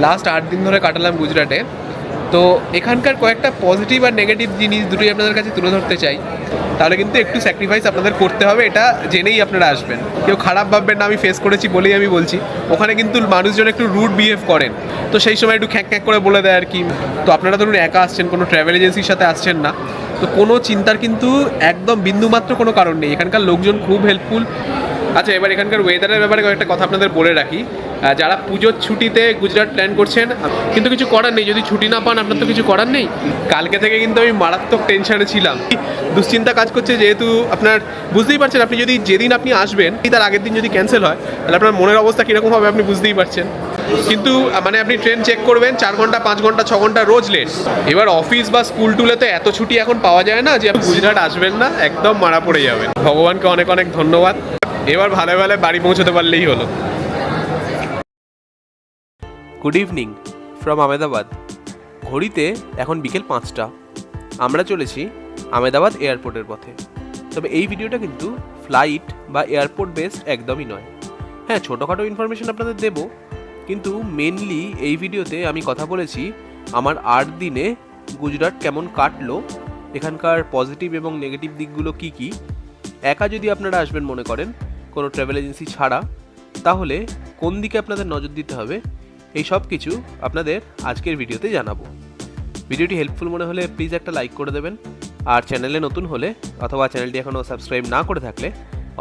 Last 8 দিন ধরে কাটালাম গুজরাটে। তো এখানকার কয়েকটা পজিটিভ আর নেগেটিভ জিনিস দুটোই আপনাদের কাছে তুলে ধরতে চাই। তাহলে কিন্তু একটু স্যাক্রিফাইস আপনাদের করতে হবে, এটা জেনেই আপনারা আসবেন। কেউ খারাপ ভাববেন না, আমি ফেস করেছি বলেই আমি বলছি। ওখানে কিন্তু মানুষজন একটু রুড বিহেভ করেন, তো সেই সময় একটু খ্যাঁক খ্যাঁক করে বলে দেয় আর কি। তো আপনারা ধরুন একা আসছেন, কোনো ট্রাভেল এজেন্সির সাথে আসছেন না, তো কোনো চিন্তার কিন্তু একদম বিন্দুমাত্র কোনো কারণ নেই। এখানকার লোকজন খুব হেল্পফুল। আচ্ছা, এবার এখানকার ওয়েদারের ব্যাপারে কয়েকটা কথা আপনাদের বলে রাখি। যারা পুজোর ছুটিতে গুজরাট প্ল্যান করছেন, কিন্তু কিছু করার নেই, যদি ছুটি না পান আপনার তো কিছু করার নেই। কালকে থেকে কিন্তু আমি মারাত্মক টেনশনে ছিলাম, দুশ্চিন্তা কাজ করছে, যেহেতু আপনার বুঝতেই পারছেন, আপনি যদি যেদিন আপনি আসবেন তার আগের দিন যদি ক্যান্সেল হয়, তাহলে আপনার মনের অবস্থা কীরকম হবে আপনি বুঝতেই পারছেন। কিন্তু মানে আপনি ট্রেন চেক করবেন 4 ঘন্টা 5 ঘন্টা 6 ঘন্টা রোজ লেট। এবার অফিস বা স্কুল টুলেতে এত ছুটি এখন পাওয়া যায় না যে আপনি গুজরাট আসবেন না, একদম মারা পড়ে যাবেন। ভগবানকে অনেক অনেক ধন্যবাদ। এবার ভালো ভালো বাড়ি পৌঁছতে পারলেই হলো। Good evening from Ahmedabad. ঘড়িতে এখন বিকেল 5টা। আমরা চলেছি আহমেদাবাদ এয়ারপোর্টের পথে। তবে এই ভিডিওটা কিন্তু ফ্লাইট বা এয়ারপোর্ট বেসড একদমই নয়। হ্যাঁ, ছোটোখাটো ইনফরমেশন আপনাদের দেব, কিন্তু মেনলি এই ভিডিওতে আমি কথা বলেছি আমার 8 দিনে গুজরাট কেমন কাটলো, এখানকার পজিটিভ এবং নেগেটিভ দিকগুলো কি কি। একা যদি আপনারা আসবেন মনে করেন, কোনো ট্রাভেল এজেন্সি ছাড়া, তাহলে কোন দিকে আপনাদের নজর দিতে হবে, এই সব কিছু আপনাদের আজকের ভিডিওতে জানাবো। ভিডিওটি হেল্পফুল মনে হলে প্লিজ একটা লাইক করে দেবেন, আর চ্যানেলে নতুন হলে অথবা চ্যানেলটি এখনও সাবস্ক্রাইব না করে থাকলে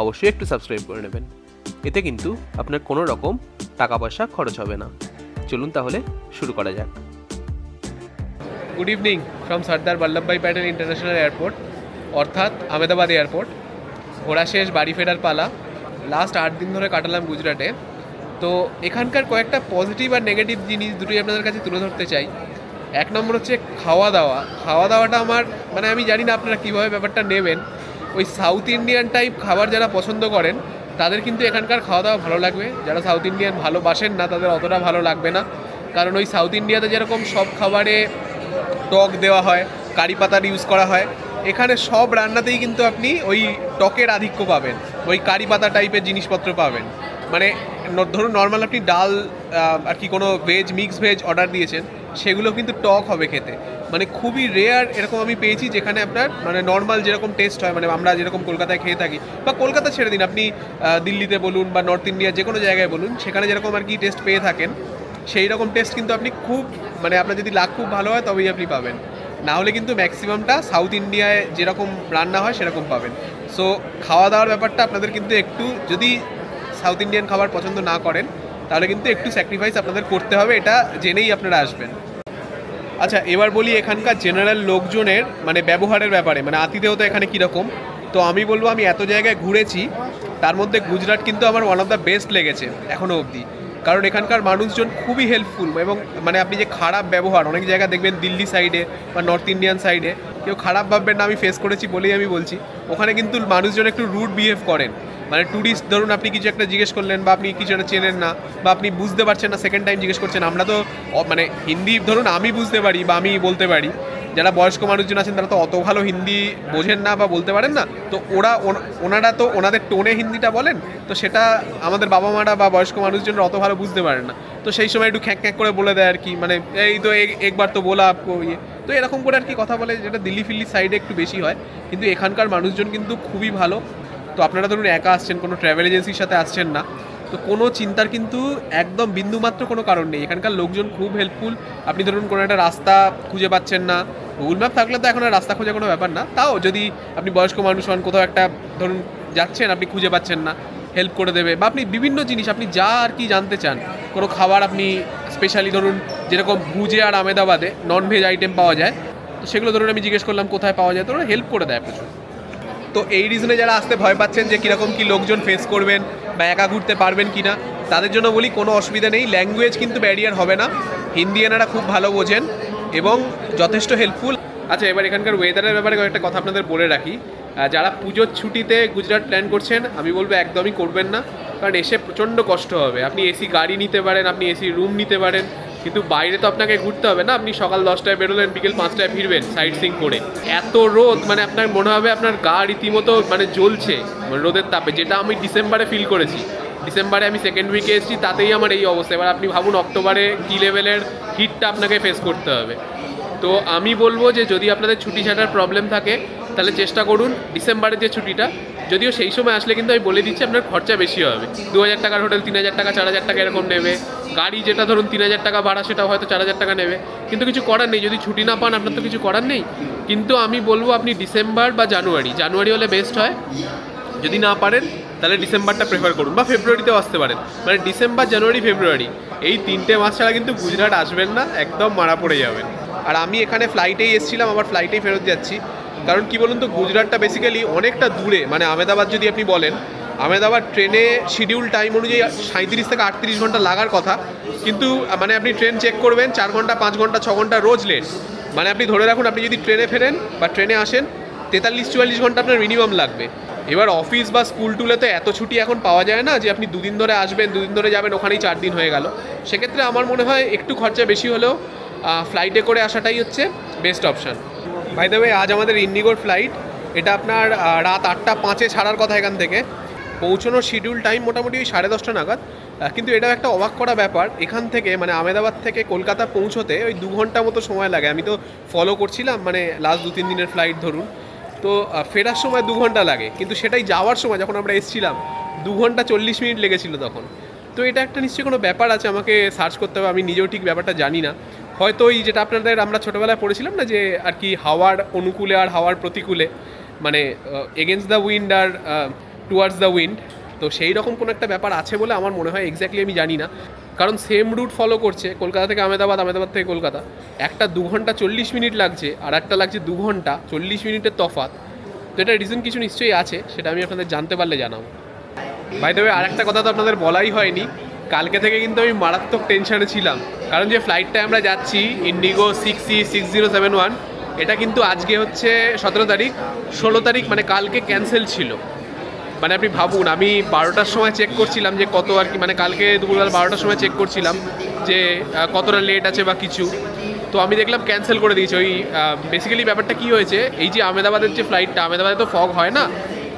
অবশ্যই একটু সাবস্ক্রাইব করে নেবেন। এতে কিন্তু আপনার কোনো রকম টাকা পয়সা খরচ হবে না। চলুন তাহলে শুরু করা যাক। Good evening from Sardar Vallabhbhai Patel international airport, অর্থাৎ আহমেদাবাদ এয়ারপোর্ট। ঘোরা শেষ, বাড়ি ফেরার পালা। লাস্ট 8 দিন ধরে কাটালাম গুজরাটে। তো এখানকার কয়েকটা পজিটিভ আর নেগেটিভ জিনিস দুটোই আপনাদের কাছে তুলে ধরতে চাই। 1 নম্বর হচ্ছে খাওয়া দাওয়া। খাওয়া দাওয়াটা আমার মানে আমি জানি না আপনারা কীভাবে ব্যাপারটা নেবেন। ওই সাউথ ইন্ডিয়ান টাইপ খাবার যারা পছন্দ করেন তাদের কিন্তু এখানকার খাওয়া দাওয়া ভালো লাগবে। যারা সাউথ ইন্ডিয়ান ভালোবাসেন না তাদের অতটা ভালো লাগবে না, কারণ ওই সাউথ ইন্ডিয়াতে যেরকম সব খাবারে টক দেওয়া হয়, কারি পাতার ইউজ করা হয়, এখানে সব রান্নাতেই কিন্তু আপনি ওই টকের আধিক্য পাবেন, ওই কারি পাতা টাইপের জিনিসপত্র পাবেন। মানে ধরুন নর্মাল আপনি ডাল আর কি কোনো ভেজ মিক্স ভেজ অর্ডার দিয়েছেন, সেগুলো কিন্তু টক হবে খেতে। মানে খুবই রেয়ার এরকম আমি পেয়েছি যেখানে আপনার মানে নর্মাল যেরকম টেস্ট হয়, মানে আমরা যেরকম কলকাতায় খেয়ে থাকি, বা কলকাতা ছেড়ে দিন, আপনি দিল্লিতে বলুন বা নর্থ ইন্ডিয়ার যে কোনো জায়গায় বলুন, সেখানে যেরকম আর কি টেস্ট পেয়ে থাকেন, সেই রকম টেস্ট কিন্তু আপনি খুব মানে আপনার যদি লাক খুব ভালো হয় তবেই আপনি পাবেন। না হলে কিন্তু ম্যাক্সিমামটা সাউথ ইন্ডিয়ায় যেরকম রান্না হয় সেরকম পাবেন। সো খাওয়া দাওয়ার ব্যাপারটা আপনাদের কিন্তু একটু, যদি সাউথ ইন্ডিয়ান খাবার পছন্দ না করেন তাহলে কিন্তু একটু স্যাক্রিফাইস আপনাদের করতে হবে, এটা জেনেই আপনারা আসবেন। আচ্ছা, এবার বলি এখানকার জেনারেল লোকজনের মানে ব্যবহারের ব্যাপারে, মানে আতিথেয়তা এখানে কীরকম। তো আমি বলবো, আমি এত জায়গায় ঘুরেছি, তার মধ্যে গুজরাট কিন্তু আমার ওয়ান অফ দ্য বেস্ট লেগেছে এখনও অবধি। কারণ এখানকার মানুষজন খুবই হেল্পফুল, এবং মানে আপনি যে খারাপ ব্যবহার অনেক জায়গায় দেখবেন দিল্লি সাইডে বা নর্থ ইন্ডিয়ান সাইডে, কেউ খারাপ ভাববেন না, আমি ফেস করেছি বলেই আমি বলছি। ওখানে কিন্তু মানুষজন একটু রুড বিহেভ করেন। মানে ট্যুরিস্ট ধরুন আপনি কিছু একটা জিজ্ঞেস করলেন, বা আপনি কিছু একটা চেনেন না, বা আপনি বুঝতে পারছেন না, সেকেন্ড টাইম জিজ্ঞেস করছেন। আমরা তো মানে হিন্দি ধরুন আমি বুঝতে পারি বা আমি বলতে পারি, যারা বয়স্ক মানুষজন আছেন তারা তো অত ভালো হিন্দি বোঝেন না বা বলতে পারেন না, তো ওনারা তো ওনাদের টোনে হিন্দিটা বলেন, তো সেটা আমাদের বাবা মারা বা বয়স্ক মানুষজনরা অত ভালো বুঝতে পারেন না। তো সেই সময় একটু খ্যাঁক খ্যাঁক করে বলে দেয় আর কি, মানে এই তো একবার তো বলা আপকো ইয়ে, তো এরকম করে আর কি কথা বলে, যেটা দিল্লি ফিল্লি সাইডে একটু বেশি হয়। কিন্তু এখানকার মানুষজন কিন্তু খুবই ভালো। তো আপনারা ধরুন একা আসছেন, কোনো ট্রাভেল এজেন্সির সাথে আসছেন না, তো কোনো চিন্তার কিন্তু একদম বিন্দুমাত্র কোনো কারণ নেই। এখানকার লোকজন খুব হেল্পফুল। আপনি ধরুন কোনো একটা রাস্তা খুঁজে পাচ্ছেন না, গুগল ম্যাপ থাকলে তো এখন আর রাস্তা খোঁজা কোনো ব্যাপার না, তাও যদি আপনি বয়স্ক মানুষ হন, কোথাও একটা ধরুন যাচ্ছেন আপনি খুঁজে পাচ্ছেন না, হেল্প করে দেবে। বা আপনি বিভিন্ন জিনিস আপনি যা আর কি জানতে চান, কোনো খাবার আপনি স্পেশালি ধরুন যেরকম ভুজে আর আহমেদাবাদে নন ভেজ আইটেম পাওয়া যায়, তো সেগুলো ধরুন আমি জিজ্ঞেস করলাম কোথায় পাওয়া যায়, তো ওরা হেল্প করে দেয় প্রচুর। তো এই রিজনে যারা আসতে ভয় পাচ্ছেন যে কীরকম কী লোকজন ফেস করবেন বা একা ঘুরতে পারবেন কি না, তাদের জন্য বলি কোনো অসুবিধা নেই। ল্যাঙ্গুয়েজ কিন্তু ব্যারিয়ার হবে না, হিন্দি এনারা খুব ভালো বোঝেন এবং যথেষ্ট হেল্পফুল। আচ্ছা, এবার এখানকার ওয়েদারের ব্যাপারে কয়েকটা কথা আপনাদের বলে রাখি। যারা পুজোর ছুটিতে গুজরাট প্ল্যান করছেন, আমি বলবো একদমই করবেন না, কারণ এসে প্রচণ্ড কষ্ট হবে। আপনি এসি গাড়ি নিতে পারেন, আপনি এসি রুম নিতে পারেন, কিন্তু বাইরে তো আপনাকে ঘুরতে হবে না। আপনি সকাল 10টায় বেরোলেন, বিকেল 5টায় ফিরবেন সাইট সিং করে। এত রোদ, মানে আপনার মনে হবে আপনার গা রীতিমতো মানে জ্বলছে মানে রোদের তাপে, যেটা আমি ডিসেম্বরে ফিল করেছি। ডিসেম্বরে আমি সেকেন্ড উইকে এসেছি, তাতেই আমার এই অবস্থা। এবার আপনি ভাবুন অক্টোবরে কী লেভেলের হিটটা আপনাকে ফেস করতে হবে। তো আমি বলবো যে যদি আপনাদের ছুটি ছাটার প্রবলেম থাকে তাহলে চেষ্টা করুন ডিসেম্বরের যে ছুটিটা, যদিও সেই সময় আসলে কিন্তু আমি বলে দিচ্ছি আপনার খরচা বেশি হবে। 2000 টাকার হোটেল 3000 টাকা 4000 টাকা এরকম নেবে, গাড়ি যেটা ধরুন 3000 টাকা ভাড়া সেটাও হয়তো 4000 টাকা নেবে, কিন্তু কিছু করার নেই, যদি ছুটি না পান আপনার তো কিছু করার নেই। কিন্তু আমি বলবো আপনি ডিসেম্বর বা জানুয়ারি হলে বেস্ট হয়। যদি না পারেন তাহলে ডিসেম্বরটা প্রেফার করুন, বা ফেব্রুয়ারিতেও আসতে পারেন। মানে ডিসেম্বর, জানুয়ারি, ফেব্রুয়ারি এই 3টে মাস ছাড়া কিন্তু গুজরাট আসবেন না, একদম মারা পড়ে যাবেন। আর আমি এখানে ফ্লাইটেই এসেছিলাম, আবার ফ্লাইটেই ফেরত যাচ্ছি। কারণ কি বলুন তো, গুজরাটটা বেসিক্যালি অনেকটা দূরে। মানে আহমেদাবাদ যদি আপনি বলেন, আহমেদাবাদ ট্রেনে শিডিউল টাইম অনুযায়ী 37 থেকে 38 ঘন্টা লাগার কথা, কিন্তু মানে আপনি ট্রেন চেক করবেন 4 ঘন্টা 5 ঘন্টা 6 ঘন্টা রোজ লেট। মানে আপনি ধরে রাখুন আপনি যদি ট্রেনে ফেরেন বা ট্রেনে আসেন 43-44 ঘন্টা আপনার মিনিমাম লাগবে। এবার অফিস বা স্কুল টুলেতে এত ছুটি এখন পাওয়া যায় না যে আপনি 2 দিন ধরে আসবেন 2 দিন ধরে যাবেন, ওখানেই 4 দিন হয়ে গেল। সেক্ষেত্রে আমার মনে হয় একটু খরচা বেশি হলেও ফ্লাইটে করে আসাটাই হচ্ছে best option. By the way, আজ আমাদের ইন্ডিগোর ফ্লাইট, এটা আপনার রাত 8:05 ছাড়ার কথা এখান থেকে। পৌঁছানোর শিডিউল টাইম মোটামুটি ওই 10:30 নাগাদ। কিন্তু এটাও একটা অবাক করা ব্যাপার, এখান থেকে মানে আহমেদাবাদ থেকে কলকাতা পৌঁছতে ওই 2 ঘন্টা মতো সময় লাগে। আমি তো ফলো করছিলাম, মানে লাস্ট 2-3 দিনের ফ্লাইট ধরুন, তো ফেরার সময় 2 ঘন্টা লাগে, কিন্তু সেটাই যাওয়ার সময় যখন আমরা এসেছিলাম 2 ঘন্টা 40 মিনিট লেগেছিল তখন। তো এটা একটা নিশ্চয়ই কোনো ব্যাপার আছে, আমাকে সার্চ করতে হবে, আমি নিজেও ঠিক ব্যাপারটা জানি না। হয়তো ওই যেটা আপনাদের আমরা ছোটোবেলায় পড়েছিলাম না, যে আর কি হাওয়ার অনুকূলে আর হাওয়ার প্রতিকূলে, মানে এগেনস্ট দ্য উইন্ড আর টুয়ার্ডস দ্য উইন্ড, তো সেই রকম কোনো একটা ব্যাপার আছে বলে আমার মনে হয়। এক্স্যাক্টলি আমি জানি না, কারণ সেম রুট ফলো করছে কলকাতা থেকে আহমেদাবাদ, আহমেদাবাদ থেকে কলকাতা। একটা 2 ঘন্টা 40 মিনিট লাগছে, আর একটা লাগছে 2 ঘন্টা 40 মিনিটের তফাৎ। তো এটা রিজন কিছু নিশ্চয়ই আছে, সেটা আমি আপনাদের জানতে পারলে জানাবো। বাই দ্য ওয়ে, আর একটা কথা তো আপনাদের বলাই হয়নি, কালকে থেকে কিন্তু আমি মারাত্মক টেনশনে ছিলাম। কারণ যে ফ্লাইটটায় আমরা যাচ্ছি ইন্ডিগো 6E6071, এটা কিন্তু আজকে হচ্ছে 17 তারিখ, 16 তারিখ মানে কালকে ক্যান্সেল ছিল। মানে আপনি ভাবুন, আমি 12টার সময় চেক করছিলাম যে কত আর কি, মানে কালকে দুপুরবেলা 12টার সময় চেক করছিলাম যে কতটা লেট আছে বা কিছু, তো আমি দেখলাম ক্যান্সেল করে দিয়েছে। ওই বেসিক্যালি ব্যাপারটা কী হয়েছে, এই যে আহমেদাবাদের যে ফ্লাইটটা, আহমেদাবাদে তো ফগ হয় না,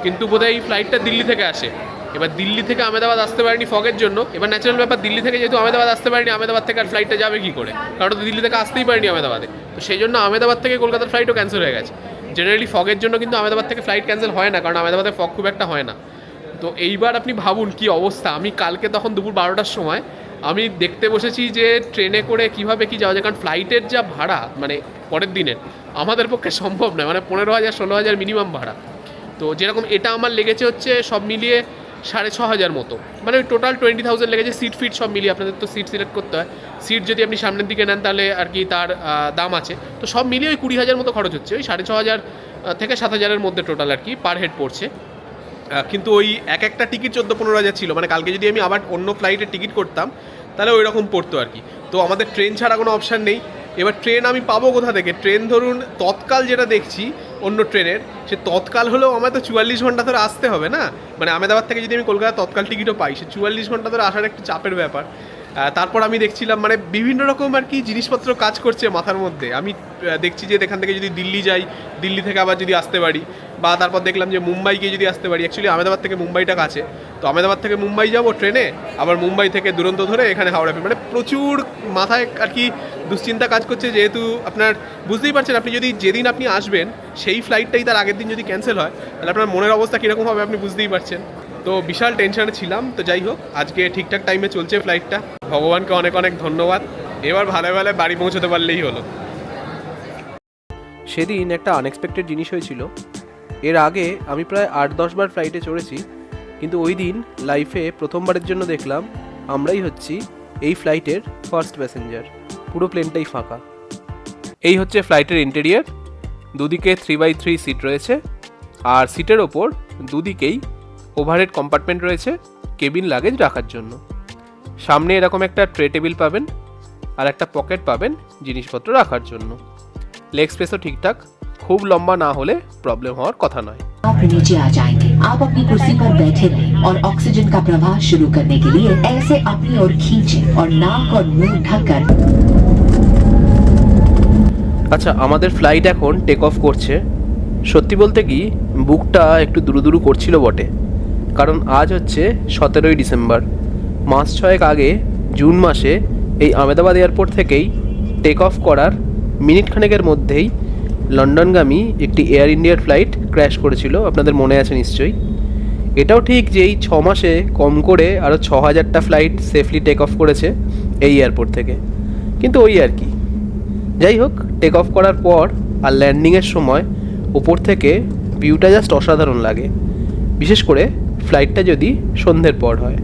কিন্তু বোধহয় এই ফ্লাইটটা দিল্লি থেকে আসে। এবার দিল্লি থেকে আহমেদাবাদ আসতে পারেনি ফগের জন্য। এবার ন্যাচারাল ব্যাপার, দিল্লি থেকে যেহেতু আহমেদাবাদ আসতে পারেনি, আহমেদাবাদ থেকে আর ফ্লাইটটা যাবে কী করে, কারণ তো দিল্লি থেকে আসতেই পারেনি আহমেদাবাদে। তো সেই জন্য আহমেদাবাদ থেকে কলকাতার ফ্লাইটও ক্যান্সেল হয়ে গেছে। জেনারেলি ফগের জন্য কিন্তু আহমেদাবাদ থেকে ফ্লাইট ক্যান্সেল হয় না, কারণ আহমেদাবাদে ফগ খুব একটা হয় না। তো এইবার আপনি ভাবুন কি অবস্থা। আমি কালকে তখন দুপুর 12টার সময় আমি দেখতে বসেছি যে ট্রেনে করে কিভাবে কি যাওয়া যায়, কারণ ফ্লাইটের যা ভাড়া মানে পরের দিনের আমাদের পক্ষে সম্ভব নয়, মানে 15,000-16,000 মিনিমাম ভাড়া। তো যেরকম এটা আমার লেগেছে হচ্ছে সব মিলিয়ে 6,500 মতো, মানে ওই টোটাল 20,000 লেগেছে। সিট ফিট সব মিলিয়ে, আপনাদের তো সিট সিলেক্ট করতে হয়, সিট যদি আপনি সামনের দিকে নেন তাহলে আর কি তার দাম আছে। তো সব মিলিয়ে ওই 20,000 মতো খরচ হচ্ছে, ওই 6,500 থেকে 7,000-এর মধ্যে টোটাল আর কি পার হেড পড়ছে। কিন্তু ওই একটা টিকিট 14-15,000 ছিল, মানে কালকে যদি আমি আবার অন্য ফ্লাইটের টিকিট করতাম তাহলে ওই রকম পড়তো আর কি। তো আমাদের ট্রেন ছাড়া কোনো অপশান নেই। এবার ট্রেন আমি পাবো কোথা থেকে? ট্রেন ধরুন তৎকাল যেটা দেখছি অন্য ট্রেনের, সে তৎকাল হলেও আমার তো 44 ঘন্টা ধরে আসতে হবে না। মানে আহমেদাবাদ থেকে যদি আমি কলকাতা তৎকাল টিকিটও পাই, সে 44 ঘন্টা ধরে আসার একটু চাপের ব্যাপার। তারপর আমি দেখছিলাম মানে বিভিন্ন রকম আর কি জিনিসপত্র কাজ করছে মাথার মধ্যে। আমি দেখছি যে এখান থেকে যদি দিল্লি যাই, দিল্লি থেকে আবার যদি আসতে পারি, বা তারপর দেখলাম যে মুম্বাই গিয়ে যদি আসতে পারি। অ্যাকচুয়ালি আহমেদাবাদ থেকে মুম্বাইটা কাছে, তো আহমেদাবাদ থেকে মুম্বাই যাবো ট্রেনে, আবার মুম্বাই থেকে দুরন্ত ধরে এখানে হাওড়া। মানে প্রচুর মাথায় আর কি দুশ্চিন্তা কাজ করছে, যেহেতু আপনার বুঝতেই পারছেন, আপনি যদি যেদিন আপনি আসবেন সেই ফ্লাইটটাই তার আগের দিন যদি ক্যান্সেল হয়, তাহলে আপনার মনের অবস্থা কীরকম হবে আপনি বুঝতেই পারছেন। তো বিশাল টেনশনে ছিলাম। তো যাই হোক, আজকে ঠিকঠাক টাইমে চলছে ফ্লাইটটা, ভগবানকে অনেক অনেক ধন্যবাদ। এবার ভালো ভালো বাড়ি পৌঁছতে পারলেই হলো। সেদিন একটা আনএক্সপেক্টেড জিনিস হয়েছিল। এর আগে আমি প্রায় 8-10 বার ফ্লাইটে চড়েছি, কিন্তু ওই দিন লাইফে প্রথমবারের জন্য দেখলাম আমরাই হচ্ছি এই ফ্লাইটের ফার্স্ট প্যাসেঞ্জার। পুরো প্লেনটাই ফাঁকা। এই হচ্ছে ফ্লাইটের ইন্টেরিয়ার। দুদিকে 3x3 সিট রয়েছে, আর সিটের ওপর দুদিকেই ওভারহেড কম্পার্টমেন্ট রয়েছে কেবিন লাগেজ রাখার জন্য। সামনে এরকম একটা ট্রে টেবিল পাবেন, আর একটা পকেট পাবেন জিনিসপত্র রাখার জন্য। লেগ স্পেসও ঠিকঠাক, খুব লম্বা না হলে প্রবলেম হওয়ার কথা নয়। आप नीचे आ जाएंगे। आप अपनी कुर्सी पर बैठे रहें और ऑक्सीजन का प्रवाह शुरू करने के लिए ऐसे अपनी ओर खींचें और नाक और मुंह ढककर। আচ্ছা, আমাদের ফ্লাইট এখন টেক অফ করছে। সত্যি বলতে কি বুকটা একটু দুরু দুরু করছিল বটে, কারণ আজ হচ্ছে 17ই ডিসেম্বর। মাস 6 আগে জুন মাসে এই আহমেদাবাদ এয়ারপোর্ট থেকেই টেক অফ করার মিনিট খানেকের মধ্যেই লন্ডনগামী একটি এয়ার ইন্ডিয়ার ফ্লাইট ক্র্যাশ করেছিল, আপনাদের মনে আছে নিশ্চয়ই। এটাও ঠিক যে এই 6 মাসে কম করে আরও 6000টা ফ্লাইট সেফলি টেক অফ করেছে এই এয়ারপোর্ট থেকে, কিন্তু ওই আর কি। যাই হোক, টেক অফ করার পর আর ল্যান্ডিংয়ের সময় ওপর থেকে ভিউটা জাস্ট অসাধারণ লাগে, বিশেষ করে ফ্লাইটটা যদি সন্ধ্যের পর হয়।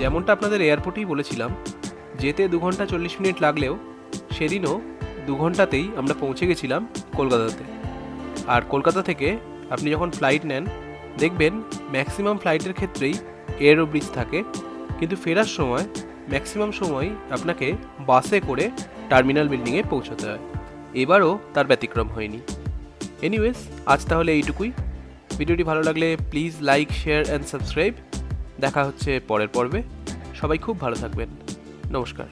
যেমনটা আপনাদের এয়ারপোর্টেই বলেছিলাম, যেতে 2 ঘন্টা 40 মিনিট লাগলেও সেদিনও 2 ঘন্টাতেই আমরা পৌঁছে গেছিলাম কলকাতাতে। আর কলকাতা থেকে আপনি যখন ফ্লাইট নেন দেখবেন ম্যাক্সিমাম ফ্লাইটের ক্ষেত্রেই এয়ারও ব্রিজ থাকে, কিন্তু ফেরার সময় ম্যাক্সিমাম সময় আপনাকে বাসে করে টার্মিনাল বিল্ডিংয়ে পৌঁছতে হয়। এবারও তার ব্যতিক্রম হয়নি। এনিওয়েজ, আজ তাহলে এইটুকুই। ভিডিওটি ভালো লাগলে please like, share and subscribe. দেখা হচ্ছে পরের পর্বে। সবাই খুব ভালো থাকবেন। নমস্কার।